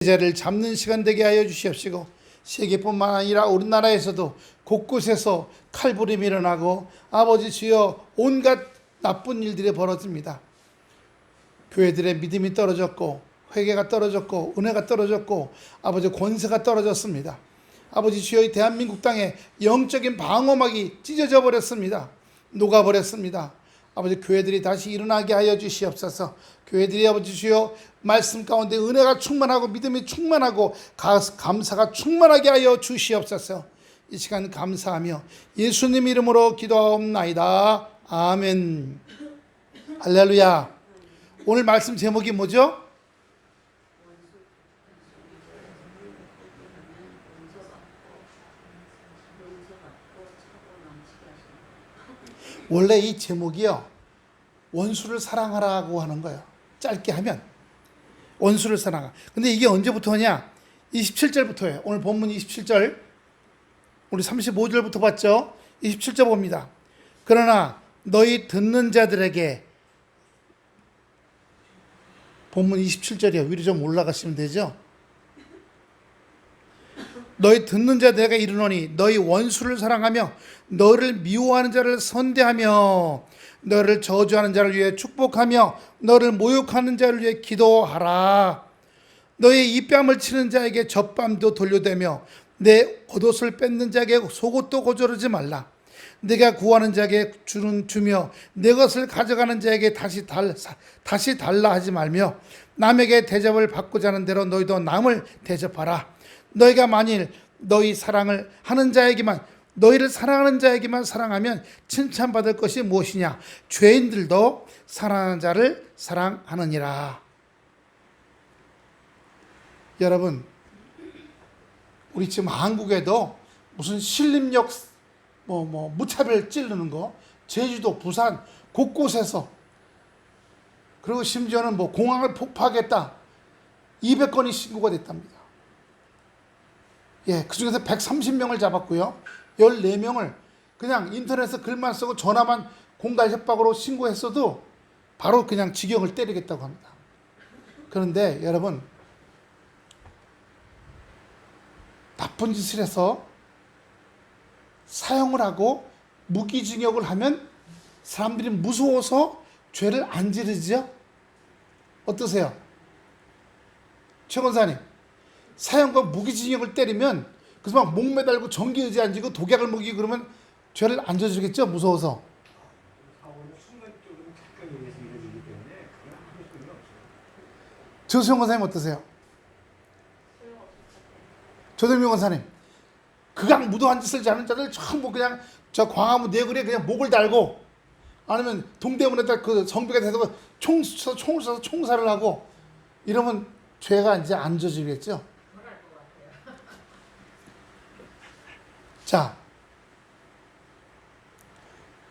제자를 잡는 시간 되게 하여 주시옵시고, 세계뿐만 아니라 우리나라에서도 곳곳에서 칼부림이 일어나고 아버지 주여 온갖 나쁜 일들이 벌어집니다. 교회들의 믿음이 떨어졌고 회개가 떨어졌고 은혜가 떨어졌고 아버지 권세가 떨어졌습니다. 아버지 주여 이 대한민국 땅에 영적인 방어막이 찢어져 버렸습니다. 녹아버렸습니다. 아버지 교회들이 다시 일어나게 하여 주시옵소서. 교회들이 아버지 주여 말씀 가운데 은혜가 충만하고 믿음이 충만하고 감사가 충만하게 하여 주시옵소서. 이 시간 감사하며 예수님 이름으로 기도하옵나이다. 아멘. 할렐루야. 오늘 말씀 제목이 뭐죠? 원래 이 제목이요, 원수를 사랑하라고 하는 거예요. 짧게 하면 원수를 사랑하. 근데 이게 언제부터냐? 27절부터예요. 오늘 본문 27절. 우리 35절부터 봤죠? 27절 봅니다. 그러나 너희 듣는 자들에게, 본문 27절이요. 위로 좀 올라가시면 되죠? 너희 듣는 자들에게 이르노니 너희 원수를 사랑하며 너를 미워하는 자를 선대하며 너를 저주하는 자를 위해 축복하며 너를 모욕하는 자를 위해 기도하라. 너의 입뺨을 치는 자에게 젖밤도 돌려대며 내 겉옷을 뺏는 자에게 속옷도 고조르지 말라. 내가 구하는 자에게 주며 내 것을 가져가는 자에게 다시 달라 하지 말며 남에게 대접을 받고자 하는 대로 너희도 남을 대접하라. 너희가 만일 너희를 사랑하는 자에게만 사랑하면 칭찬받을 것이 무엇이냐? 죄인들도 사랑하는 자를 사랑하느니라. 여러분, 우리 지금 한국에도 무슨 신림역 무차별 찌르는 거, 제주도, 부산 곳곳에서, 그리고 심지어는 공항을 폭파하겠다 200건이 신고가 됐답니다. 그 중에서 130명을 잡았고요. 14명을 그냥 인터넷에서 글만 쓰고 전화만 공갈 협박으로 신고했어도 바로 그냥 징역을 때리겠다고 합니다. 그런데 여러분, 나쁜 짓을 해서 사형을 하고 무기징역을 하면 사람들이 무서워서 죄를 안 지르죠? 어떠세요? 최 권사님, 사형과 무기징역을 때리면 그래서 막 목 매달고 정기의지 앉고 독약을 먹이고 그러면 죄를 안 져주겠죠? 무서워서. 조수영 권사님 어떠세요? 조대명 권사님, 극악 무도한 짓을 하는 자들 전부 그냥 저 광화문 내거리에 그냥 목을 달고, 아니면 동대문에다 그 성벽에 대서 총을 쏴서 총살을 하고 이러면 죄가 이제 안 져지겠죠? 자,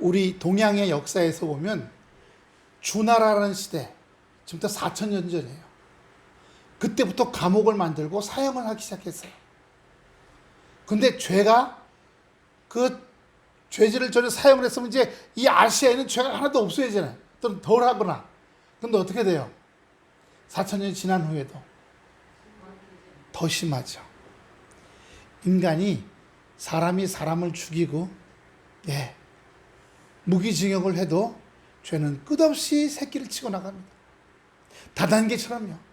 우리 동양의 역사에서 보면 주나라라는 시대, 지금부터 4,000년 전이에요. 그때부터 감옥을 만들고 사형을 하기 시작했어요. 근데 죄가, 그 죄질을 전혀 사형을 했으면 이제 이 아시아에는 죄가 하나도 없어야잖아요. 좀 덜 하거나. 근데 어떻게 돼요? 4,000년이 지난 후에도 더 심하죠. 사람이 사람을 죽이고 무기징역을 해도 죄는 끝없이 새끼를 치고 나갑니다. 다단계처럼요.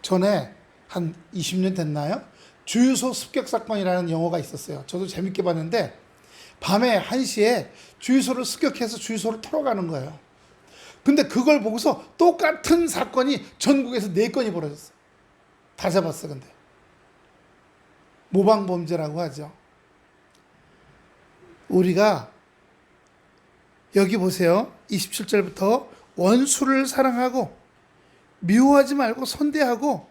전에 한 20년 됐나요? 주유소 습격 사건이라는 영화가 있었어요. 저도 재밌게 봤는데 밤에 1시에 주유소를 습격해서 주유소를 털어가는 거예요. 근데 그걸 보고서 똑같은 사건이 전국에서 4건이 벌어졌어요. 다 잡았어. 근데 모방범죄라고 하죠. 우리가 여기 보세요. 27절부터 원수를 사랑하고 미워하지 말고 선대하고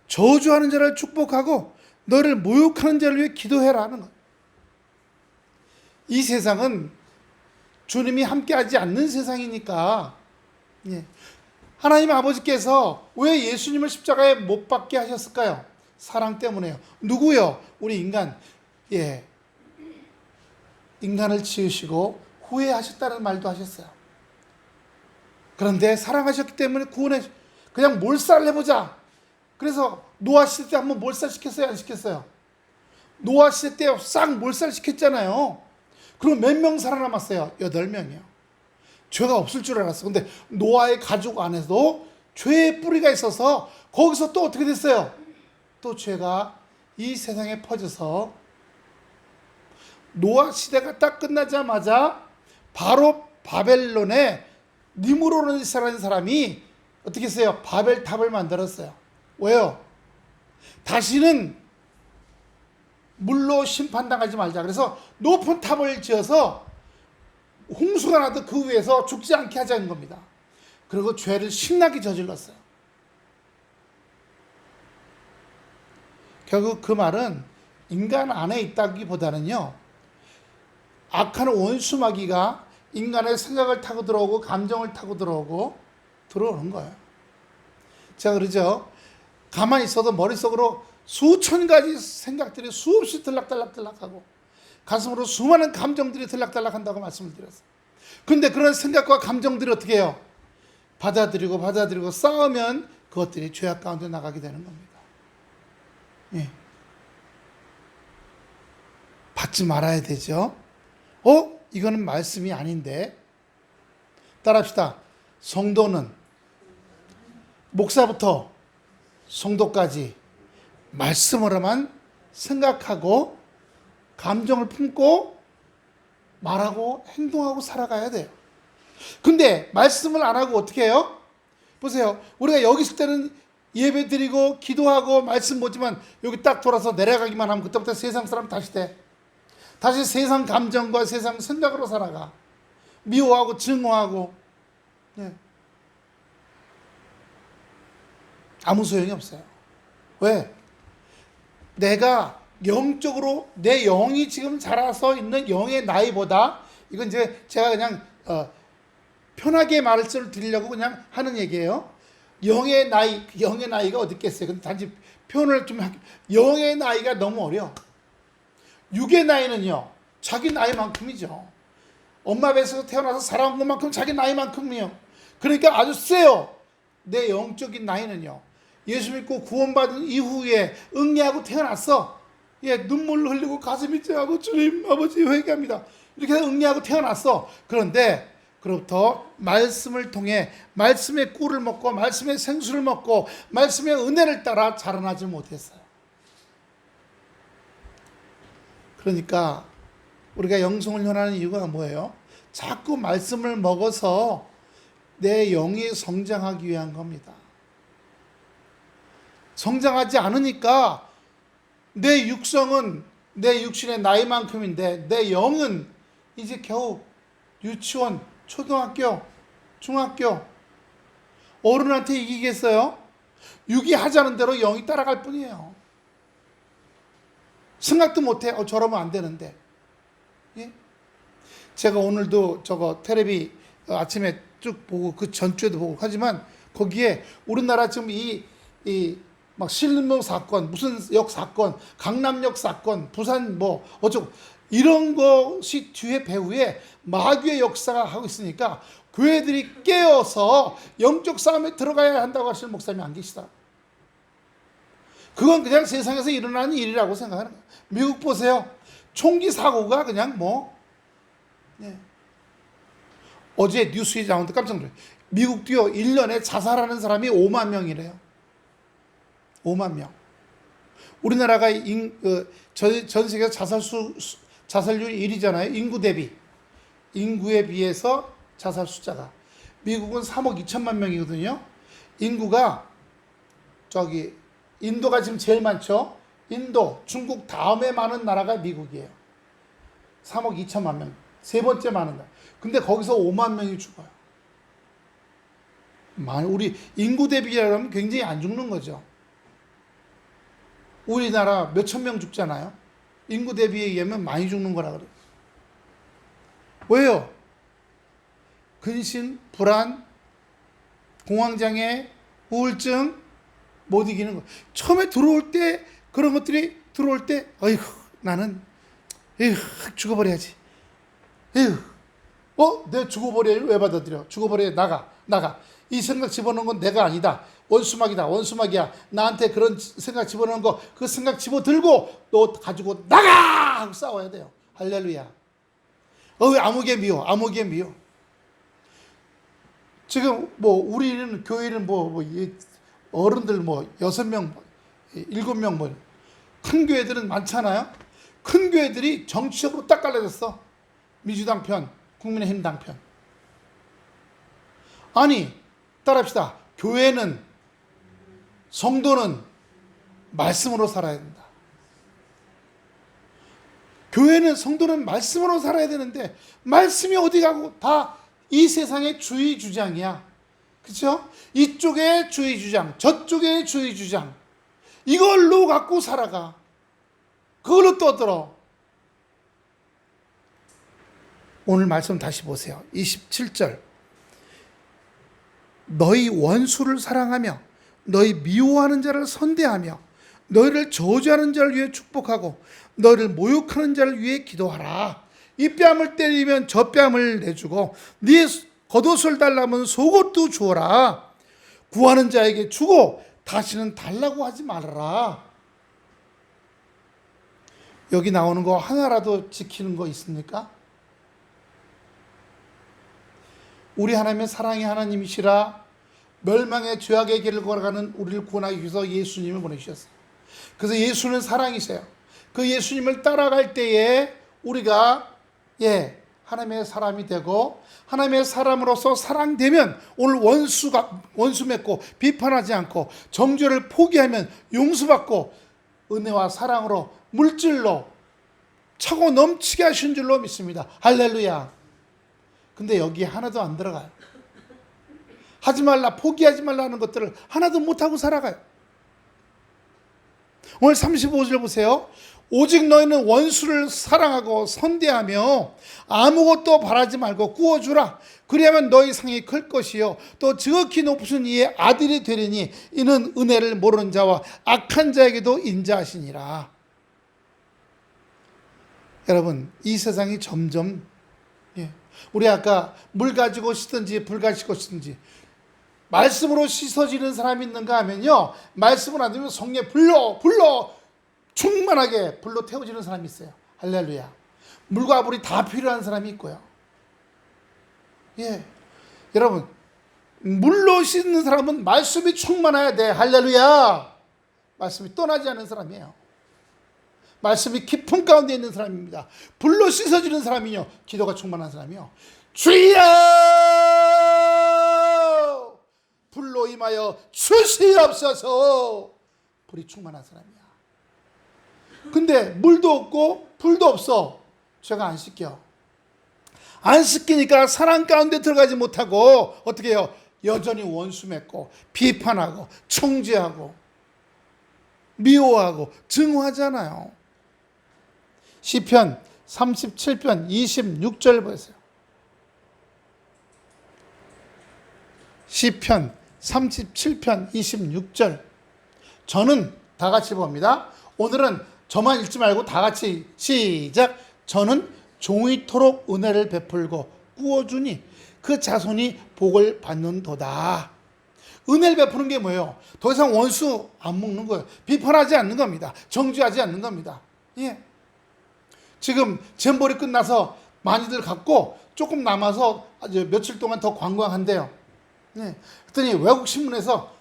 저주하는 자를 축복하고 너를 모욕하는 자를 위해 기도해라 하는 거예요. 이 세상은 주님이 함께하지 않는 세상이니까, 하나님 아버지께서 왜 예수님을 십자가에 못 박게 하셨을까요? 사랑 때문에요. 누구요? 우리 인간. 인간을 지으시고 후회하셨다는 말도 하셨어요. 그런데 사랑하셨기 때문에 구원해, 그냥 몰살을 해보자. 그래서 노아 시대 때 한번 몰살시켰어요, 안 시켰어요? 노아 시대 때 싹 몰살시켰잖아요. 그럼 몇 명 살아남았어요? 8명이요. 죄가 없을 줄 알았어. 근데 노아의 가족 안에도 죄의 뿌리가 있어서 거기서 또 어떻게 됐어요? 또 죄가 이 세상에 퍼져서 노아 시대가 딱 끝나자마자 바로 바벨론에 니므롯이라는 사람이 어떻게 했어요? 바벨탑을 만들었어요. 왜요? 다시는 물로 심판당하지 말자. 그래서 높은 탑을 지어서 홍수가 나도 그 위에서 죽지 않게 하자는 겁니다. 그리고 죄를 신나게 저질렀어요. 결국 그 말은 인간 안에 있다기보다는요, 악한 원수 마귀가 인간의 생각을 타고 들어오고 감정을 타고 들어오는 거예요. 제가 그러죠. 가만히 있어도 머릿속으로 수천 가지 생각들이 수없이 들락달락하고 가슴으로 수많은 감정들이 들락달락한다고 말씀을 드렸어요. 근데 그런 생각과 감정들이 어떻게 해요? 받아들이고 싸우면 그것들이 죄악 가운데 나가게 되는 겁니다. 예. 받지 말아야 되죠. 이거는 말씀이 아닌데. 따라합시다. 성도는 목사부터 성도까지 말씀으로만 생각하고 감정을 품고 말하고 행동하고 살아가야 돼요. 근데 말씀을 안 하고 어떻게 해요? 보세요. 우리가 여기 있을 때는 예배 드리고 기도하고 말씀 보지만 여기 딱 돌아서 내려가기만 하면 그때부터 세상 사람 다시 돼. 다시 세상 감정과 세상 생각으로 살아가. 미워하고 증오하고. 네. 아무 소용이 없어요. 왜? 내가 영적으로 내 영이 지금 자라서 있는 영의 나이보다, 이건 이제 제가 그냥 편하게 말씀을 드리려고 그냥 하는 얘기예요. 영의 나이가 어디 있겠어요? 근데 단지 표현을 좀 할게요. 영의 나이가 너무 어려. 육의 나이는요, 자기 나이만큼이죠. 엄마 뱃에서 태어나서 살아온 것만큼 자기 나이만큼이요. 그러니까 아주 세요. 내 영적인 나이는요. 예수 믿고 구원받은 이후에 응애하고 태어났어. 눈물 흘리고 가슴이 찌하고 주님 아버지 회개합니다. 이렇게 응애하고 태어났어. 그런데 그로부터 말씀을 통해 말씀의 꿀을 먹고 말씀의 생수를 먹고 말씀의 은혜를 따라 자라나지 못했어요. 그러니까 우리가 영성을 현하는 이유가 뭐예요? 자꾸 말씀을 먹어서 내 영이 성장하기 위한 겁니다. 성장하지 않으니까 내 육성은 내 육신의 나이만큼인데 내 영은 이제 겨우 유치원, 초등학교, 중학교, 어른한테 이기겠어요? 육이 하자는 대로 영이 따라갈 뿐이에요. 생각도 못해. 저러면 안 되는데. 예? 제가 오늘도 저거 텔레비 아침에 쭉 보고 그 전주에도 보고 하지만 거기에 우리나라 지금 막 실무 사건, 무슨 역 사건, 강남역 사건, 부산 뭐 어쩌고 이런 것이 뒤에 배후에 마귀의 역사가 하고 있으니까 교회들이 깨어서 영적 싸움에 들어가야 한다고 하시는 목사님이 안 계시다. 그건 그냥 세상에서 일어나는 일이라고 생각하는 거예요. 미국 보세요. 총기 사고가 그냥 어제 뉴스에 나오는데 깜짝 놀라요. 미국도요, 1년에 자살하는 사람이 5만 명이래요. 5만 명. 우리나라가 전 세계 자살률 1위잖아요. 인구 대비. 인구에 비해서 자살 숫자가. 미국은 3억 2천만 명이거든요. 인구가 인도가 지금 제일 많죠. 인도, 중국 다음에 많은 나라가 미국이에요. 3억 2천만 명. 세 번째 많은 나라. 근데 거기서 5만 명이 죽어요. 우리 인구 대비라면 굉장히 안 죽는 거죠. 우리나라 몇천 명 죽잖아요. 인구 대비에 의하면 많이 죽는 거라 그래요. 왜요? 근심, 불안, 공황장애, 우울증 못 이기는 거. 처음에 들어올 때 그런 것들이 들어올 때 나는 죽어버려야지. 내가 죽어버려야지. 왜 받아들여? 죽어버려야 나가. 나가. 이 생각 집어넣은 건 내가 아니다. 원수막이다. 원수막이야. 나한테 그런 생각 집어넣은 거, 그 생각 집어들고 너 가지고 나가! 하고 싸워야 돼요. 할렐루야. 왜 아무개 미워. 아무개 미워. 지금 우리는 교회는 어른들 6명, 7명 큰 교회들은 많잖아요. 큰 교회들이 정치적으로 딱 갈라졌어. 민주당 편, 국민의힘당 편. 아니, 따라합시다. 교회는, 성도는 말씀으로 살아야 된다. 교회는, 성도는 말씀으로 살아야 되는데 말씀이 어디 가고 다 이 세상의 주의 주장이야. 그렇죠? 이쪽의 주의 주장, 저쪽의 주의 주장. 이걸로 갖고 살아가. 그걸로 떠들어. 오늘 말씀 다시 보세요. 27절. 너희 원수를 사랑하며 너희 미워하는 자를 선대하며 너희를 저주하는 자를 위해 축복하고 너희를 모욕하는 자를 위해 기도하라. 이 뺨을 때리면 저 뺨을 내주고 네 겉옷을 달라면 속옷도 주어라. 구하는 자에게 주고 다시는 달라고 하지 말아라. 여기 나오는 거 하나라도 지키는 거 있습니까? 우리 하나님의 사랑의 하나님이시라 멸망의 죄악의 길을 걸어가는 우리를 구원하기 위해서 예수님을 보내주셨어요. 그래서 예수는 사랑이세요. 그 예수님을 따라갈 때에 우리가 하나님의 사람이 되고 하나님의 사람으로서 사랑되면 오늘 원수 맺고 비판하지 않고 정죄를 포기하면 용서받고 은혜와 사랑으로 물질로 차고 넘치게 하신 줄로 믿습니다. 할렐루야. 근데 여기에 하나도 안 들어가요. 하지 말라, 포기하지 말라는 것들을 하나도 못하고 살아가요. 오늘 35절 보세요. 오직 너희는 원수를 사랑하고 선대하며 아무것도 바라지 말고 구워주라. 그리하면 너희 상이 클 것이요 또 지극히 높으신 이의 아들이 되리니 이는 은혜를 모르는 자와 악한 자에게도 인자하시니라. 여러분, 이 세상이 점점 우리 아까 물 가지고 씻든지 불 가지고 씻든지 말씀으로 씻어지는 사람이 있는가 하면요, 말씀을 안 들으면 성령에 불러 충만하게 불로 태워지는 사람이 있어요. 할렐루야. 물과 불이 다 필요한 사람이 있고요. 여러분, 물로 씻는 사람은 말씀이 충만해야 돼. 할렐루야. 말씀이 떠나지 않는 사람이에요. 말씀이 깊은 가운데 있는 사람입니다. 불로 씻어지는 사람이요, 기도가 충만한 사람이요. 주여! 불로 임하여 주시옵소서. 불이 충만한 사람이야. 근데 물도 없고 불도 없어. 제가 안 씻겨. 안 씻기니까 사랑 가운데 들어가지 못하고 어떻게 해요? 여전히 원수 맺고 비판하고 청지하고 미워하고 증오하잖아요. 시편 37편 26절 보세요. 시편 37편 26절. 저는 다 같이 봅니다. 오늘은 저만 읽지 말고 다 같이 시작. 저는 종이토록 은혜를 베풀고 꾸어주니 그 자손이 복을 받는도다. 은혜를 베푸는 게 뭐예요? 더 이상 원수 안 먹는 거예요. 비판하지 않는 겁니다. 정죄하지 않는 겁니다. 지금 잼버리 끝나서 많이들 갔고 조금 남아서 아주 며칠 동안 더 관광한대요. 그랬더니 외국 신문에서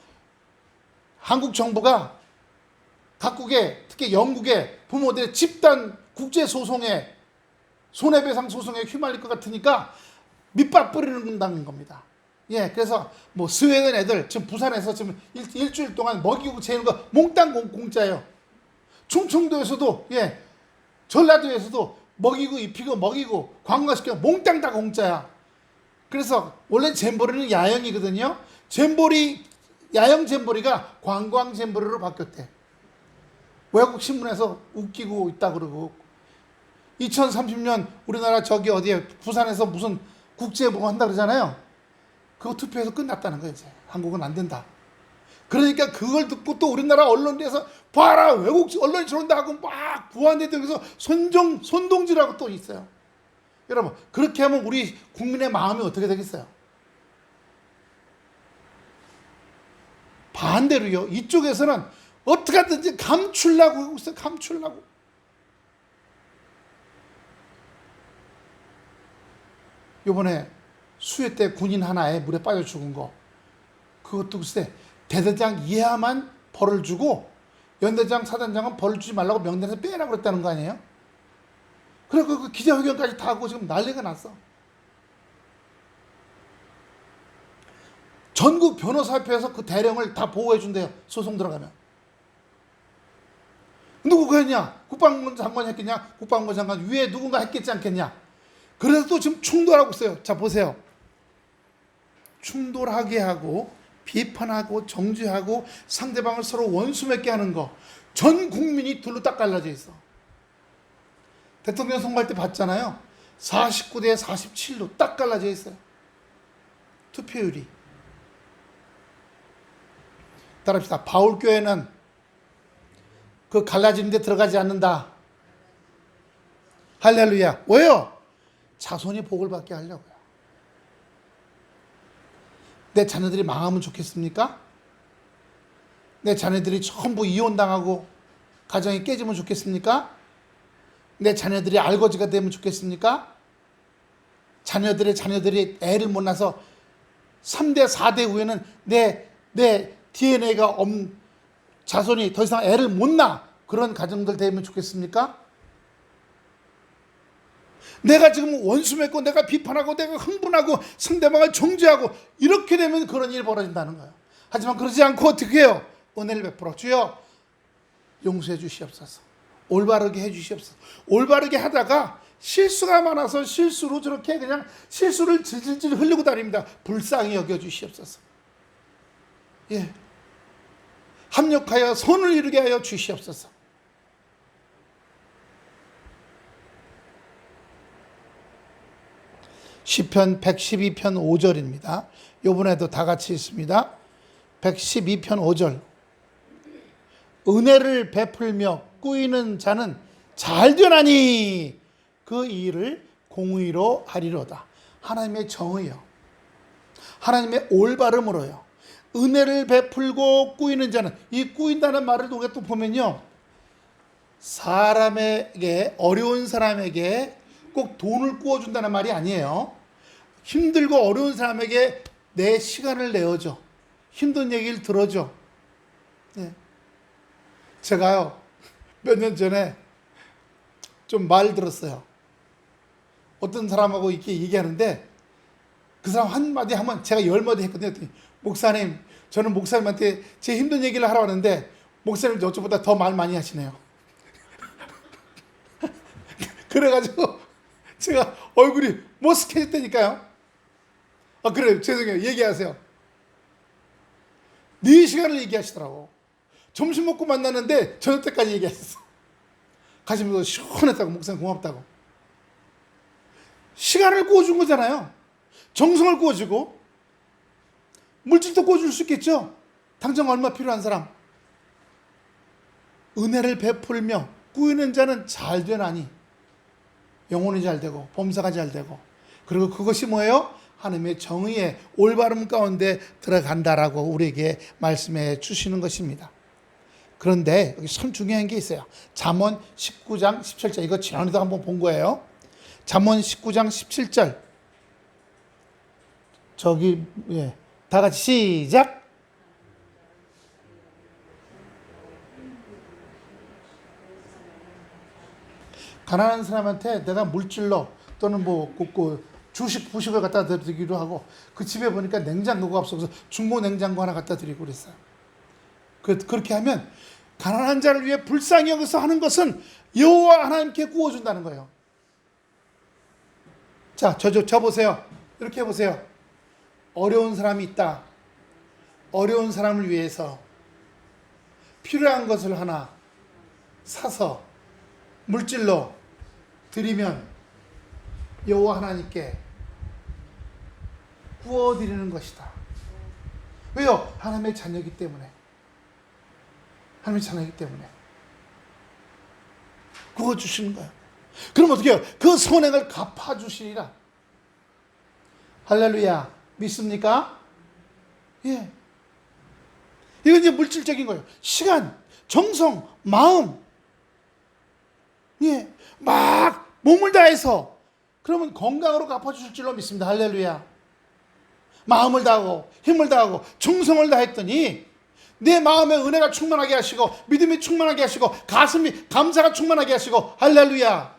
한국 정부가 각국의, 특히 영국의 부모들의 집단 국제 소송에, 손해배상 소송에 휘말릴 것 같으니까 밑밥 뿌리는다는 겁니다. 그래서 스웨덴 애들 지금 부산에서 지금 일주일 동안 먹이고 재는 거 몽땅 공짜예요. 충청도에서도 전라도에서도 먹이고 입히고 먹이고 관광시키고 몽땅 다 공짜야. 그래서 원래 잼버리는 야영이거든요. 야영 잼버리가 관광 잼버리로 바뀌었대. 외국 신문에서 웃기고 있다 그러고 2030년 우리나라 저기 어디에 부산에서 무슨 국제 뭐 한다 그러잖아요. 그거 투표해서 끝났다는 거예요. 이제 한국은 안 된다. 그러니까 그걸 듣고 또 우리나라 언론에서 봐라 외국 언론이 저런다 하고 막 부안대통령에서 손동질하고 또 있어요. 여러분, 그렇게 하면 우리 국민의 마음이 어떻게 되겠어요? 반대로요, 이쪽에서는 어떻게 하든지 감추려고 하고 있어요. 감추려고. 요번에 수해 때 군인 하나에 물에 빠져 죽은 거, 그것도 글쎄 대대장 이하만 벌을 주고 연대장 사단장은 벌을 주지 말라고 명단에서 빼라고 그랬다는 거 아니에요? 그리고 그 기자회견까지 다 하고 지금 난리가 났어. 전국 변호사협회에서 그 대령을 다 보호해 준대요. 소송 들어가면. 누구가 했냐? 국방부 장관이 했겠냐? 국방부 장관 위에 누군가 했겠지 않겠냐? 그래서 또 지금 충돌하고 있어요. 자, 보세요. 충돌하게 하고 비판하고 정죄하고 상대방을 서로 원수 맺게 하는 거, 전 국민이 둘로 딱 갈라져 있어. 대통령 선거할 때 봤잖아요. 49대 47로 딱 갈라져 있어요. 투표율이. 따라합시다. 바울교회는 그 갈라지는 데 들어가지 않는다. 할렐루야. 왜요? 자손이 복을 받게 하려고요. 내 자녀들이 망하면 좋겠습니까? 내 자녀들이 전부 이혼당하고 가정이 깨지면 좋겠습니까? 내 자녀들이 알거지가 되면 좋겠습니까? 자녀들이 애를 못 낳아서 3대 4대 후에는 내 DNA가 자손이 더 이상 애를 못 낳아, 그런 가정들 되면 좋겠습니까? 내가 지금 원수 맺고 내가 비판하고 내가 흥분하고 상대방을 정죄하고 이렇게 되면 그런 일이 벌어진다는 거예요. 하지만 그러지 않고 어떻게 해요? 은혜를 베풀어 주여 용서해 주시옵소서. 올바르게 해 주시옵소서. 올바르게 하다가 실수가 많아서 실수로 저렇게 그냥 실수를 질질질 흘리고 다닙니다. 불쌍히 여겨 주시옵소서. 예. 합력하여 선을 이루게 하여 주시옵소서. 시편 112편 5절입니다. 이번에도 다 같이 있습니다. 112편 5절. 은혜를 베풀며 꾸이는 자는 잘되나니 그 일을 공의로 하리로다. 하나님의 정의요. 하나님의 올바름으로요. 은혜를 베풀고 꾸이는 자는, 이 꾸인다는 말을 우리가 또 보면요, 사람에게, 어려운 사람에게 꼭 돈을 꾸어준다는 말이 아니에요. 힘들고 어려운 사람에게 내 시간을 내어줘. 힘든 얘기를 들어줘. 네. 제가요, 몇 년 전에 좀 말 들었어요. 어떤 사람하고 이렇게 얘기하는데 그 사람 한마디 하면 제가 10마디 했거든요. 목사님, 저는 목사님한테 제 힘든 얘기를 하러 왔는데 목사님 저보다 더 말 많이 하시네요. 그래가지고 제가 얼굴이 머쓱해졌다니까요. 그래요. 죄송해요. 얘기하세요. 4시간을 얘기하시더라고. 점심 먹고 만났는데 저녁 때까지 얘기하셨어. 가시면서 시원했다고, 목사님 고맙다고. 시간을 구워준 거잖아요. 정성을 구워주고 물질도 구워줄 수 있겠죠. 당장 얼마 필요한 사람. 은혜를 베풀며 꾸이는 자는 잘 되나니 영혼이 잘 되고 범사가 잘 되고, 그리고 그것이 뭐예요? 하나님의 정의의 올바름 가운데 들어간다라고 우리에게 말씀해 주시는 것입니다. 그런데 여기 참 중요한 게 있어요. 잠언 19장 17절. 이거 지난해도 한번 본 거예요. 잠언 19장 17절. 저기, 예. 다 같이 시작. 가난한 사람한테 내가 물질로 또는 뭐 주식, 부식을 갖다 드리기도 하고, 그 집에 보니까 냉장고가 없어서 중고 냉장고 하나 갖다 드리고 그랬어요. 그렇게 하면 가난한 자를 위해 불쌍히 여기서 하는 것은 여호와 하나님께 구워준다는 거예요. 자, 저 보세요. 이렇게 해보세요. 어려운 사람이 있다. 어려운 사람을 위해서 필요한 것을 하나 사서 물질로 드리면 여호와 하나님께 구워드리는 것이다. 왜요? 하나님의 자녀이기 때문에. 하나님의 자녀이기 때문에 구워주시는 거예요. 그럼 어떻게 해요? 그 선행을 갚아주시리라. 할렐루야. 믿습니까? 예. 이건 이제 물질적인 거예요. 시간, 정성, 마음. 예, 막 몸을 다해서 그러면 건강으로 갚아주실 줄로 믿습니다. 할렐루야. 마음을 다하고 힘을 다하고 정성을 다했더니 내 마음에 은혜가 충만하게 하시고 믿음이 충만하게 하시고 가슴이 감사가 충만하게 하시고 할렐루야.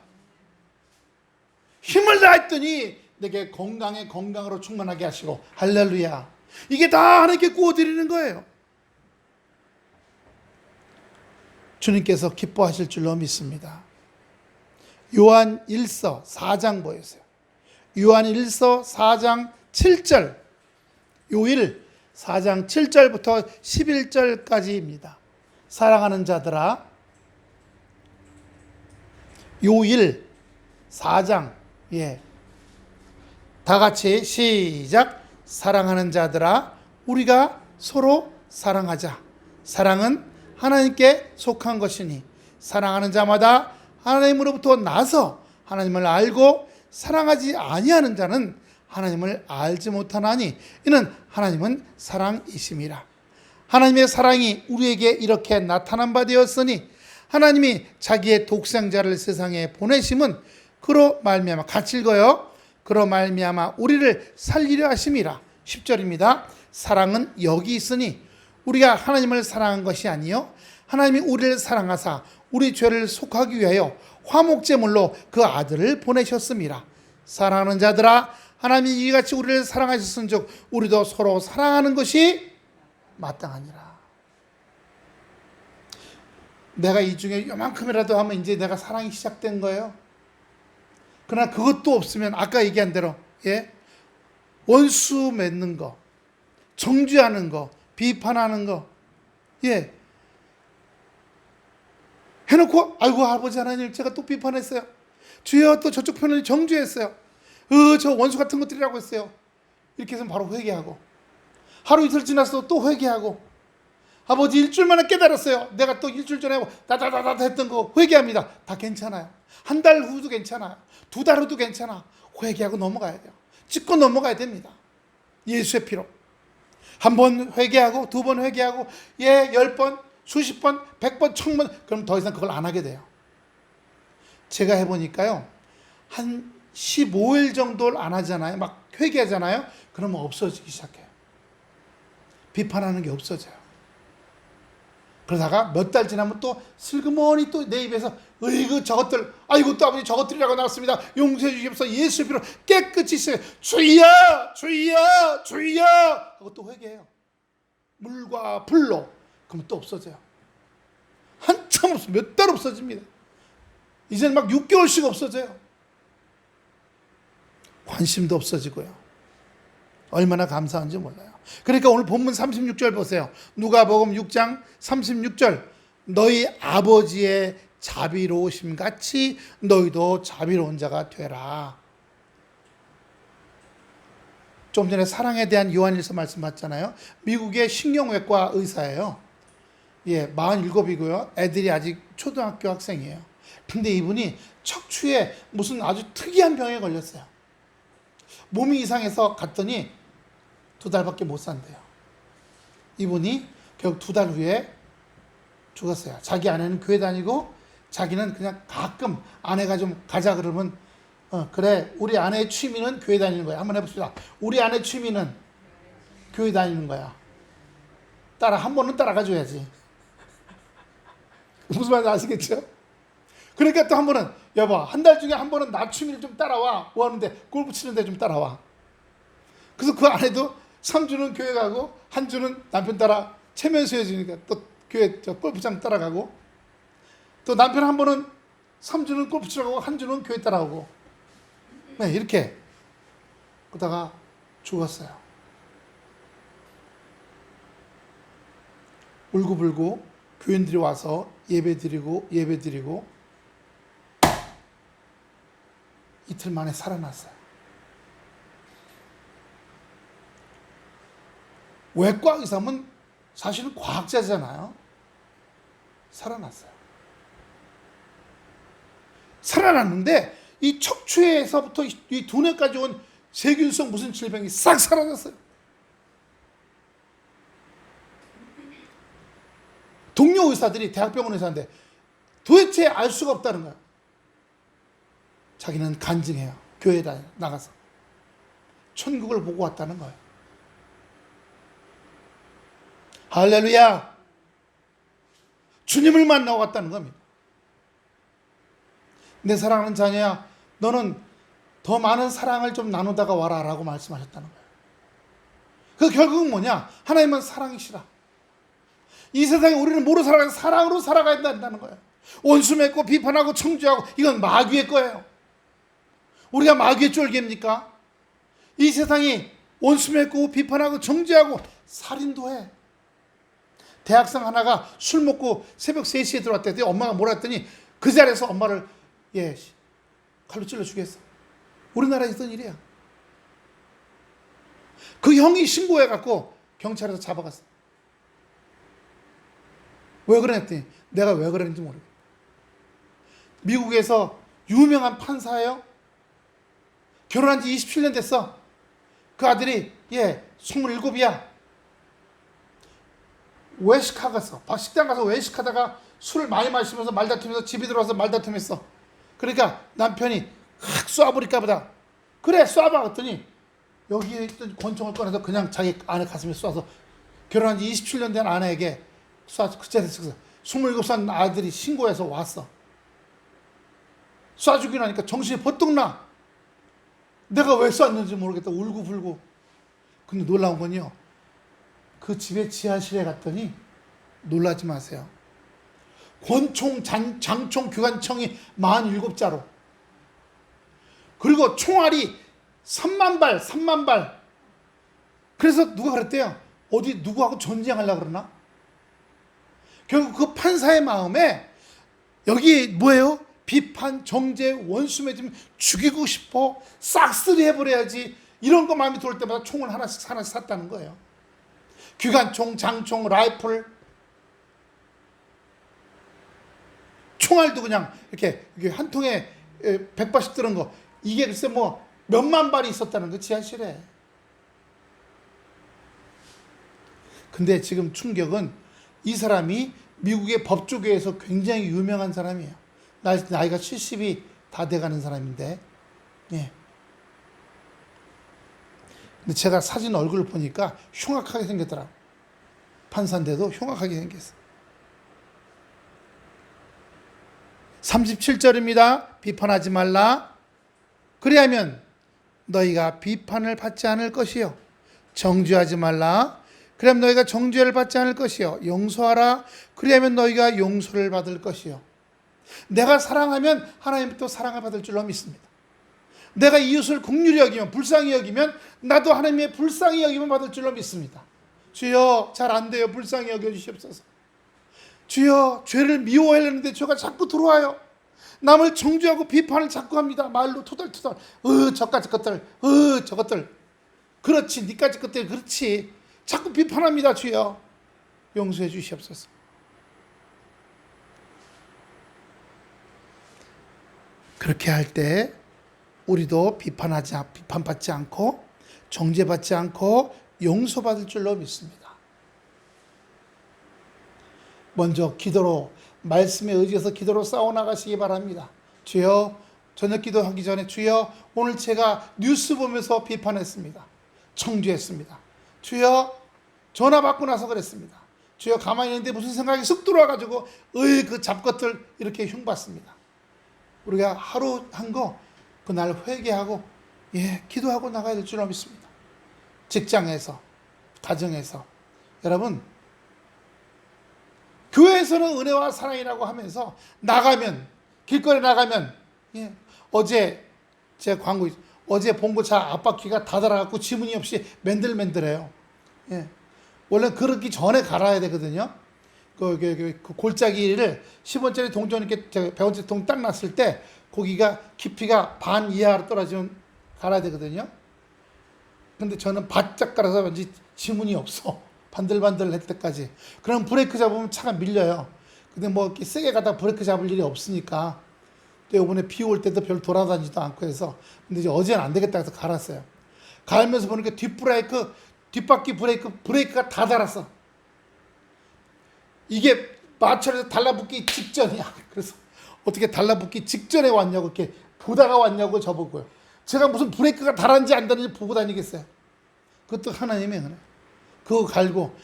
힘을 다했더니 내게 건강에 건강으로 충만하게 하시고 할렐루야. 이게 다 하나님께 구워드리는 거예요. 주님께서 기뻐하실 줄로 믿습니다. 요한 1서 4장 보였어요. 요한 1서 4장 7절, 요일 4장 7절부터 11절까지입니다. 사랑하는 자들아, 요일 4장, 다 같이 시작. 사랑하는 자들아, 우리가 서로 사랑하자. 사랑은 하나님께 속한 것이니 사랑하는 자마다 하나님으로부터 나서 하나님을 알고 사랑하지 아니하는 자는 하나님을 알지 못하나니 이는 하나님은 사랑이심이라. 하나님의 사랑이 우리에게 이렇게 나타난 바 되었으니 하나님이 자기의 독생자를 세상에 보내심은 그로 말미암아, 같이 읽어요. 그로 말미암아 우리를 살리려 하심이라. 10절입니다. 사랑은 여기 있으니 우리가 하나님을 사랑한 것이 아니요 하나님이 우리를 사랑하사 우리 죄를 속하기 위하여 화목제물로 그 아들을 보내셨습니다. 사랑하는 자들아, 하나님이 이같이 우리를 사랑하셨은즉 우리도 서로 사랑하는 것이 마땅하니라. 내가 이 중에 요만큼이라도 하면 이제 내가 사랑이 시작된 거예요. 그러나 그것도 없으면 아까 얘기한 대로 원수 맺는 거, 정죄하는 거, 비판하는 거, 해놓고 아이고 아버지 하나님 제가 또 비판했어요. 주여 또 저쪽 편을 정죄했어요. 저 원수 같은 것들이라고 했어요. 이렇게 해서 바로 회개하고 하루 이틀 지나서 또 회개하고 아버지 일주일 만에 깨달았어요. 내가 또 일주일 전에 다다다다 했던 거 회개합니다. 다 괜찮아요. 한 달 후도 괜찮아요. 두 달 후도 괜찮아. 회개하고 넘어가야 돼요. 짚고 넘어가야 됩니다. 예수의 피로. 한 번 회개하고 두 번 회개하고 10번, 수십 번, 100번, 1000번 그럼 더 이상 그걸 안 하게 돼요. 제가 해보니까요. 한 15일 정도를 안 하잖아요. 막 회개하잖아요. 그러면 없어지기 시작해요. 비판하는 게 없어져요. 그러다가 몇 달 지나면 또 슬그머니 또 내 입에서 이거 저것들, 아이고 또 아버지 저것들이라고 나왔습니다. 용서해 주시옵소서. 예수의 피로 깨끗이 씻어요. 주여 주여 주여 하고 또 회개해요. 물과 불로. 그러면 또 없어져요. 한참 없어, 몇 달 없어집니다. 이제는 막 6개월씩 없어져요. 관심도 없어지고요. 얼마나 감사한지 몰라요. 그러니까 오늘 본문 36절 보세요. 누가복음 6장 36절. 너희 아버지의 자비로우심 같이 너희도 자비로운 자가 되라. 좀 전에 사랑에 대한 요한일서 말씀 봤잖아요. 미국의 신경외과 의사예요. 47이고요. 애들이 아직 초등학교 학생이에요. 근데 이분이 척추에 무슨 아주 특이한 병에 걸렸어요. 몸이 이상해서 갔더니 2달밖에 못 산대요. 이분이 결국 2달 후에 죽었어요. 자기 아내는 교회 다니고 자기는 그냥 가끔 아내가 좀 가자 그러면 그래 우리 아내의 취미는 교회 다니는 거야. 한번 해봅시다. 우리 아내 취미는 교회 다니는 거야. 한 번은 따라가 줘야지. 무슨 말인지 아시겠죠? 그러니까 또 한 번은 여보 한 달 중에 한 번은 나 취미를 좀 따라와. 뭐 하는데 골프 치는데 좀 따라와. 그래서 그 아내도 3주는 교회 가고 한 주는 남편 따라 체면수 해주니까 또 교회 골프장 따라가고 또 남편 한 번은 3주는 골프 치러 가고 한 주는 교회 따라오고 이렇게 그러다가 죽었어요. 울고불고 교인들이 와서 예배드리고 이틀 만에 살아났어요. 외과 의사면 사실은 과학자잖아요. 살아났어요. 살아났는데 이 척추에서부터 이 두뇌까지 온 세균성 무슨 질병이 싹 사라졌어요. 동료 의사들이 대학병원 의사인데 도대체 알 수가 없다는 거예요. 자기는 간증해요. 교회에 나가서 천국을 보고 왔다는 거예요. 할렐루야. 주님을 만나고 왔다는 겁니다. 내 사랑하는 자녀야, 너는 더 많은 사랑을 좀 나누다가 와라 라고 말씀하셨다는 거예요. 그 결국은 뭐냐? 하나님은 사랑이시라. 이 세상에 우리는 뭐로 살아가야 사랑으로 살아가야 된다는 거예요. 원수 맺고 비판하고 청주하고 이건 마귀의 거예요. 우리가 마귀의 쫄개입니까? 이 세상이 원수 맺고 비판하고 정죄하고 살인도 해. 대학생 하나가 술 먹고 새벽 3시에 들어왔대. 엄마가 뭐라 했더니 그 자리에서 엄마를 칼로 찔러 죽였어. 우리나라에 있던 일이야. 그 형이 신고해갖고 경찰에서 잡아갔어. 왜 그랬더니 내가 왜 그랬는지 모르겠어. 미국에서 유명한 판사예요. 결혼한 지 27년 됐어. 그 아들이 27이야. 외식하 갔어. 식당 가서 외식하다가 술을 많이 마시면서 말다투면서 집에 들어와서 말다툼했어. 그러니까 남편이 확 쏴버릴까 보다. 그래 쏴봐 했더니 여기에 있던 권총을 꺼내서 그냥 자기 아내 가슴에 쏴서 결혼한 지 27년 된 아내에게 쏴서 그 자리에서 27살 아들이 신고해서 왔어. 쏴주고 나니까 정신이 버뜩 나. 내가 왜 쐈는지 모르겠다. 울고불고. 근데 놀라운 건요. 그 집의 지하실에 갔더니 놀라지 마세요. 권총, 장총, 교관총이 47자로. 그리고 총알이 3만 발. 그래서 누가 그랬대요. 어디 누구하고 전쟁하려고 그러나? 결국 그 판사의 마음에 여기 뭐예요? 비판, 정죄, 원수 맺으면 죽이고 싶어. 싹쓸이 해버려야지. 이런 거 마음에 들을 때마다 총을 하나씩 샀다는 거예요. 기관총, 장총, 라이플. 총알도 그냥 이렇게 한 통에 100발씩 들은 거. 이게 글쎄 뭐 몇만 발이 있었다는 거 지하실에. 근데 지금 충격은 이 사람이 미국의 법조계에서 굉장히 유명한 사람이에요. 나이가 70이 다 돼가는 사람인데, 근데 제가 사진 얼굴을 보니까 흉악하게 생겼더라. 판사인데도 흉악하게 생겼어. 37절입니다. 비판하지 말라. 그리하면 너희가 비판을 받지 않을 것이요. 정죄하지 말라. 그러면 너희가 정죄를 받지 않을 것이요. 용서하라. 그리하면 너희가 용서를 받을 것이요. 내가 사랑하면 하나님도 사랑을 받을 줄로 믿습니다. 내가 이웃을 긍휼히 여기면, 불쌍히 여기면 나도 하나님의 불쌍히 여기면 받을 줄로 믿습니다. 주여, 잘 안 돼요. 불쌍히 여겨주시옵소서. 주여, 죄를 미워하려는데 죄가 자꾸 들어와요. 남을 정죄하고 비판을 자꾸 합니다. 말로 토달토달. 저까지 것들, 저것들. 그렇지, 니까지 것들, 그렇지. 자꾸 비판합니다. 주여, 용서해 주시옵소서. 그렇게 할 때 우리도 비판받지 않고 정죄받지 않고 용서받을 줄로 믿습니다. 먼저 기도로, 말씀에 의지해서 기도로 싸워나가시기 바랍니다. 주여, 저녁 기도하기 전에 주여, 오늘 제가 뉴스 보면서 비판했습니다. 청주했습니다. 주여, 전화 받고 나서 그랬습니다. 주여, 가만히 있는데 무슨 생각이 쑥 들어와가지고 그 잡것들 이렇게 흉봤습니다. 우리가 하루 한 거 그날 회개하고 기도하고 나가야 될 줄로 믿습니다. 직장에서, 가정에서. 여러분, 교회에서는 은혜와 사랑이라고 하면서 나가면, 길거리 나가면, 어제 제가 어제 봉고차 앞바퀴가 다 달아갖고 지문이 없이 맨들맨들해요. 원래 그러기 전에 갈아야 되거든요. 그 골짜기를 10원짜리 동전 이렇게 100원짜리 동 딱 놨을 때 거기가 깊이가 반 이하로 떨어지면 갈아야 되거든요. 근데 저는 바짝 갈아서 왠지 지문이 없어. 반들반들 할 때까지. 그럼 브레이크 잡으면 차가 밀려요. 근데 뭐 이렇게 세게 가다 브레이크 잡을 일이 없으니까 또 이번에 비 올 때도 별 돌아다니지도 않고 해서 근데 이제 어제는 안 되겠다 해서 갈았어요. 갈면서 보니까 뒷바퀴 브레이크가 다 달았어. 이게 마찰에서 달라붙기 직전이야. 그래서 어떻게 달라붙기 직전에 왔냐고 이렇게 보다가 왔냐고 저보고요. 제가 무슨 브레이크가 달았는지 안 달았는지 보고 다니겠어요. 그것도 하나님의 은혜. 그거 갈고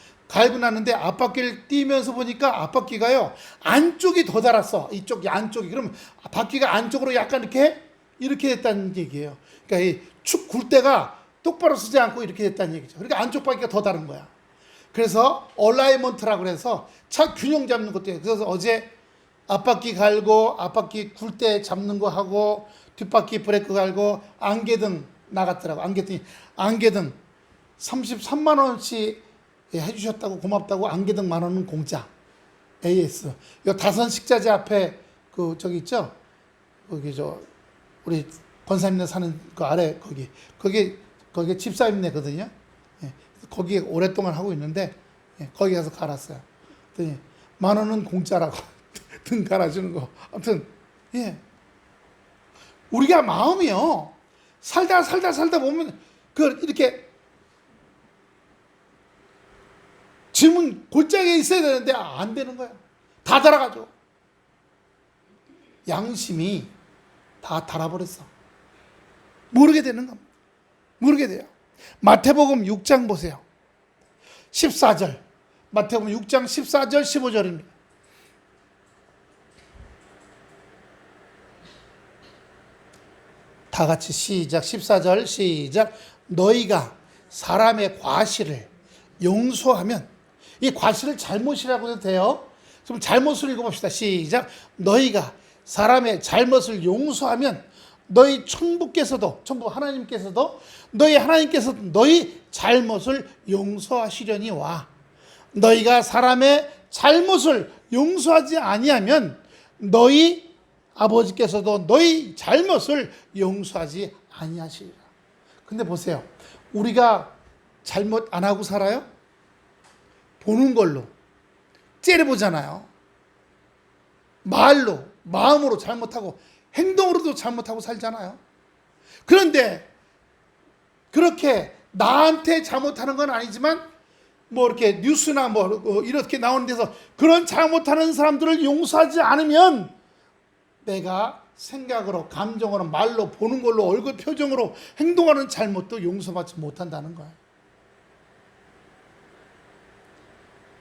났는데 앞바퀴를 띄면서 보니까 앞바퀴가요 안쪽이 더 달았어. 이쪽 안쪽이. 그럼 바퀴가 안쪽으로 약간 이렇게 됐다는 얘기예요. 그러니까 이 축 굴대가 똑바로 서지 않고 이렇게 됐다는 얘기죠. 그러니까 안쪽 바퀴가 더 다른 거야. 그래서 얼라이먼트라고 해서 차 균형 잡는 것도 해요. 그래서 어제 앞바퀴 갈고 앞바퀴 굴대 잡는 거 하고 뒷바퀴 브레이크 갈고 안개등 나갔더라고. 안개등 33만 원씩 해주셨다고 고맙다고. 안개등 만 원은 공짜. AS. 요 다선 식자재 앞에 그 저기 있죠. 거기 우리 권사님네 사는 그 아래 거기 집사님네거든요. 예, 거기에 오랫동안 하고 있는데 거기 가서 갈았어요. 그랬더니 만 원은 공짜라고 등 갈아주는 거. 아무튼 우리가 마음이요 살다 보면 이렇게 짐은 골짜기에 있어야 되는데 안 되는 거야. 다 달아가지고 양심이 다 달아버렸어. 모르게 되는 겁니다. 모르게 돼요. 마태복음 6장 보세요. 14절. 마태복음 6장 14절 15절입니다. 다 같이 시작. 14절 시작. 너희가 사람의 과실을 용서하면, 이 과실을 잘못이라고 해도 돼요. 그럼 잘못을 읽어봅시다. 시작. 너희가 사람의 잘못을 용서하면 너희 천부께서도, 천부 하나님께서도 너희 잘못을 용서하시려니와, 너희가 사람의 잘못을 용서하지 아니하면 너희 아버지께서도 너희 잘못을 용서하지 아니하시리라. 근데 보세요. 우리가 잘못 안 하고 살아요? 보는 걸로 째려보잖아요. 말로, 마음으로 잘못하고 행동으로도 잘못하고 살잖아요. 그런데 그렇게 나한테 잘못하는 건 아니지만 뭐 이렇게 뉴스나 뭐 이렇게 나오는 데서 그런 잘못하는 사람들을 용서하지 않으면 내가 생각으로, 감정으로, 말로, 보는 걸로, 얼굴 표정으로 행동하는 잘못도 용서받지 못한다는 거예요.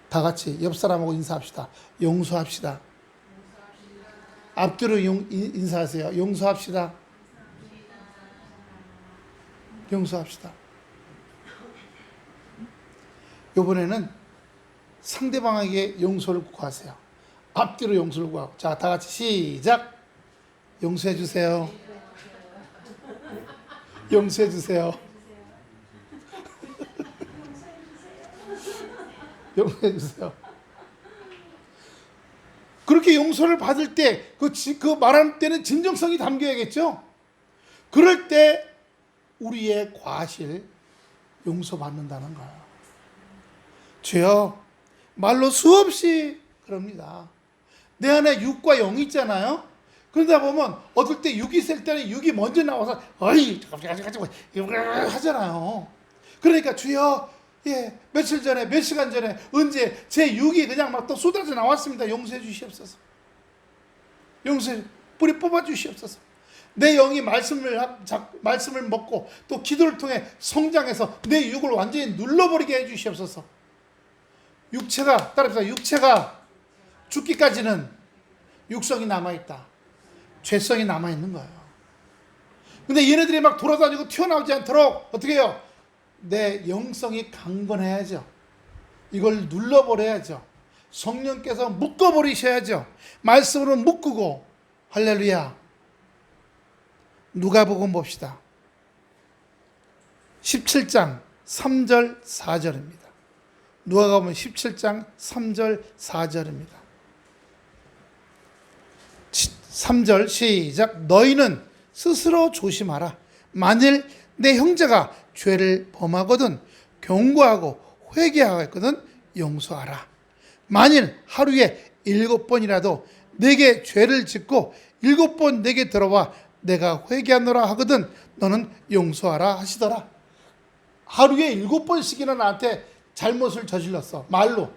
다 같이 옆 사람하고 인사합시다. 용서합시다. 앞뒤로 인사하세요. 용서합시다. 용서합시다. 이번에는 상대방에게 용서를 구하세요. 앞뒤로 용서를 구하고. 자, 다 같이 시작. 용서해 주세요. 용서해 주세요. 용서해 주세요. 그렇게 용서를 받을 때 그 말할 때는 진정성이 담겨야겠죠. 그럴 때 우리의 과실 용서받는다는 거예요. 주여, 말로 수없이 그럽니다. 내 안에 육과 영이 있잖아요. 그러다 보면 어떨 때 육이 있을 때는 육이 먼저 나와서 어이 하잖아요. 그러니까 주여, 며칠 전에, 몇 시간 전에, 언제 제 육이 그냥 막 또 쏟아져 나왔습니다. 용서해 주시옵소서. 용서해, 뿌리 뽑아 주시옵소서. 내 영이 말씀을 먹고 또 기도를 통해 성장해서 내 육을 완전히 눌러버리게 해 주시옵소서. 육체가, 따라합시다. 육체가 죽기까지는 육성이 남아있다. 죄성이 남아있는 거예요. 근데 얘네들이 막 돌아다니고 튀어나오지 않도록 어떻게 해요? 내 영성이 강건해야죠. 이걸 눌러버려야죠. 성령께서 묶어버리셔야죠. 말씀으로 묶고. 할렐루야. 누가복음 봅시다. 17장 3절 4절입니다. 누가복음 17장 3절 4절입니다. 3절 시작. 너희는 스스로 조심하라. 만일 내 형제가 죄를 범하거든 경고하고 회개하거든 용서하라. 만일 하루에 7번이라도 내게 죄를 짓고 7번 내게 들어와 내가 회개하노라 하거든 너는 용서하라 하시더라. 하루에 7번씩이나 나한테 잘못을 저질렀어. 말로.